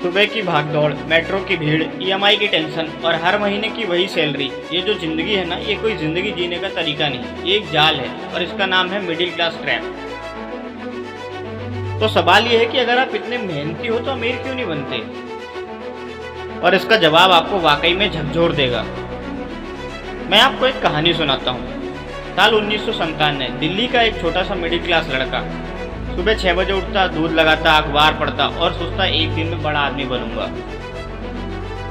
सुबह की भागदौड़, मेट्रो की भीड़, ईएमआई की टेंशन और हर महीने की वही सैलरी, ये जो जिंदगी है ना, ये कोई जिंदगी जीने का तरीका नहीं, ये एक जाल है और इसका नाम है मिडिल क्लास ट्रैप। तो सवाल ये है कि अगर आप इतने मेहनती हो तो अमीर क्यों नहीं बनते? और इसका जवाब आपको वाकई में झकझोर देगा। मैं आपको एक कहानी सुनाता हूँ। साल 1997, दिल्ली का एक छोटा सा मिडिल क्लास लड़का सुबह 6 बजे उठता, दूध लगाता, अखबार पढ़ता और सोचता एक दिन में बड़ा आदमी बनूंगा।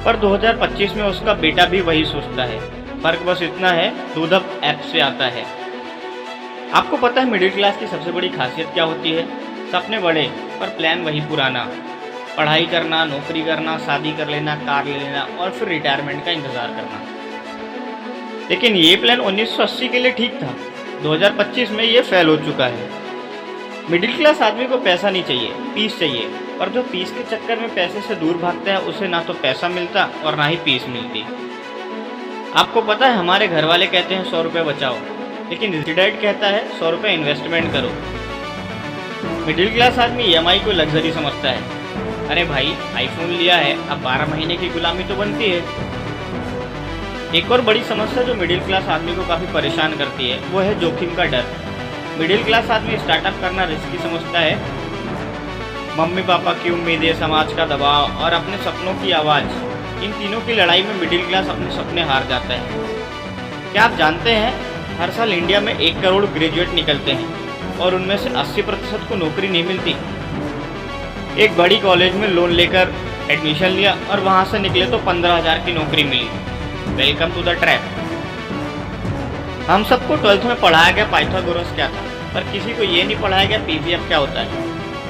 पर 2025 में उसका बेटा भी वही सोचता है। फर्क बस इतना है, दूध अब ऐप से आता है। आपको पता है मिडिल क्लास की सबसे बड़ी खासियत क्या होती है? सपने बड़े पर प्लान वही पुराना। पढ़ाई करना, नौकरी करना, शादी कर लेना, कार ले लेना और फिर रिटायरमेंट का इंतजार करना। लेकिन ये प्लान 1980 के लिए ठीक था, 2025 में ये फेल हो चुका है। मिडिल क्लास आदमी को पैसा नहीं चाहिए, पीस चाहिए। पर जो पीस के चक्कर में पैसे से दूर भागता है, उसे ना तो पैसा मिलता और ना ही पीस मिलती। आपको पता है, हमारे घर वाले कहते हैं 100 रुपये बचाओ, लेकिन डैड कहता है 100 रुपये इन्वेस्टमेंट करो। मिडिल क्लास आदमी ईएमआई को लग्जरी समझता है। अरे भाई, आईफोन लिया है, अब 12 महीने की गुलामी तो बनती है। एक और बड़ी समस्या जो मिडिल क्लास आदमी को काफ़ी परेशान करती है, वो है जोखिम का डर। मिडिल क्लास आदमी स्टार्टअप करना रिस्की समझता है। मम्मी पापा की उम्मीदें, समाज का दबाव और अपने सपनों की आवाज़, इन तीनों की लड़ाई में मिडिल क्लास अपने सपने हार जाता है। क्या आप जानते हैं, हर साल इंडिया में 1 करोड़ ग्रेजुएट निकलते हैं और उनमें से 80% को नौकरी नहीं मिलती। एक बड़ी कॉलेज में लोन लेकर एडमिशन लिया और वहाँ से निकले तो 15,000 की नौकरी मिली। Welcome to the trap. हम सबको 12th में पढ़ाया गया पाइथागोरस क्या था, पर किसी को ये नहीं पढ़ाया गया पीवीएफ क्या होता है।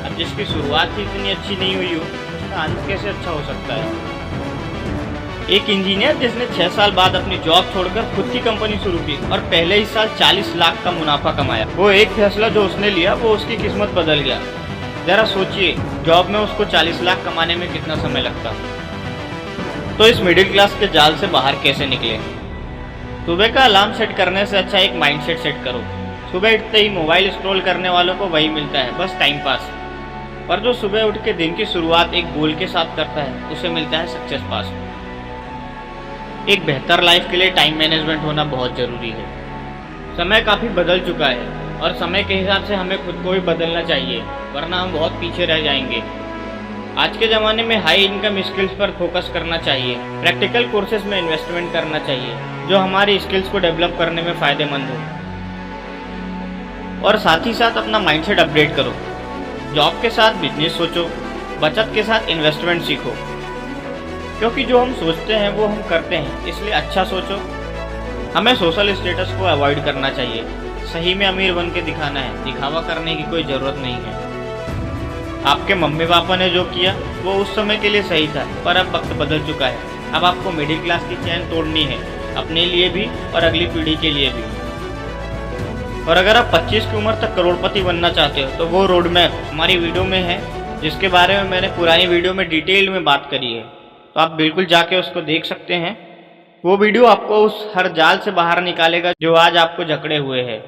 अब जिसकी शुरुआत ही इतनी अच्छी नहीं हुई हो, उसका अंत कैसे अच्छा हो सकता है? एक इंजीनियर जिसने 6 साल बाद अपनी जॉब छोड़कर खुद की कंपनी शुरू की और पहले ही साल 40 लाख का मुनाफा कमाया। वो एक फैसला जो उसने लिया, वो उसकी किस्मत बदल गया। जरा सोचिए, जॉब में उसको 40 लाख कमाने में कितना समय लगता। तो इस मिडिल क्लास के जाल से बाहर कैसे निकले? सुबह का अलार्म सेट करने से अच्छा एक माइंडसेट सेट करो। सुबह उठते ही मोबाइल स्क्रॉल करने वालों को वही मिलता है, बस टाइम पास। पर जो सुबह उठ के दिन की शुरुआत एक गोल के साथ करता है, उसे मिलता है सक्सेस पास। एक बेहतर लाइफ के लिए टाइम मैनेजमेंट होना बहुत ज़रूरी है। समय काफ़ी बदल चुका है और समय के हिसाब से हमें खुद को भी बदलना चाहिए, वरना हम बहुत पीछे रह जाएंगे। आज के ज़माने में हाई इनकम स्किल्स पर फोकस करना चाहिए। प्रैक्टिकल कोर्सेज में इन्वेस्टमेंट करना चाहिए जो हमारी स्किल्स को डेवलप करने में फ़ायदेमंद हो। और साथ ही साथ अपना माइंडसेट अपडेट करो। जॉब के साथ बिजनेस सोचो, बचत के साथ इन्वेस्टमेंट सीखो। क्योंकि जो हम सोचते हैं वो हम करते हैं, इसलिए अच्छा सोचो। हमें सोशल स्टेटस को अवॉइड करना चाहिए। सही में अमीर बन के दिखाना है, दिखावा करने की कोई ज़रूरत नहीं है। आपके मम्मी पापा ने जो किया वो उस समय के लिए सही था, पर अब वक्त बदल चुका है। अब आपको मिडिल क्लास की चैन तोड़नी है, अपने लिए भी और अगली पीढ़ी के लिए भी। और अगर आप 25 की उम्र तक करोड़पति बनना चाहते हो, तो वो रोड मैप हमारी वीडियो में है, जिसके बारे में मैंने पुरानी वीडियो में डिटेल में बात करी है। तो आप बिल्कुल जाके उसको देख सकते हैं। वो वीडियो आपको उस हर जाल से बाहर निकालेगा जो आज आपको जकड़े हुए है।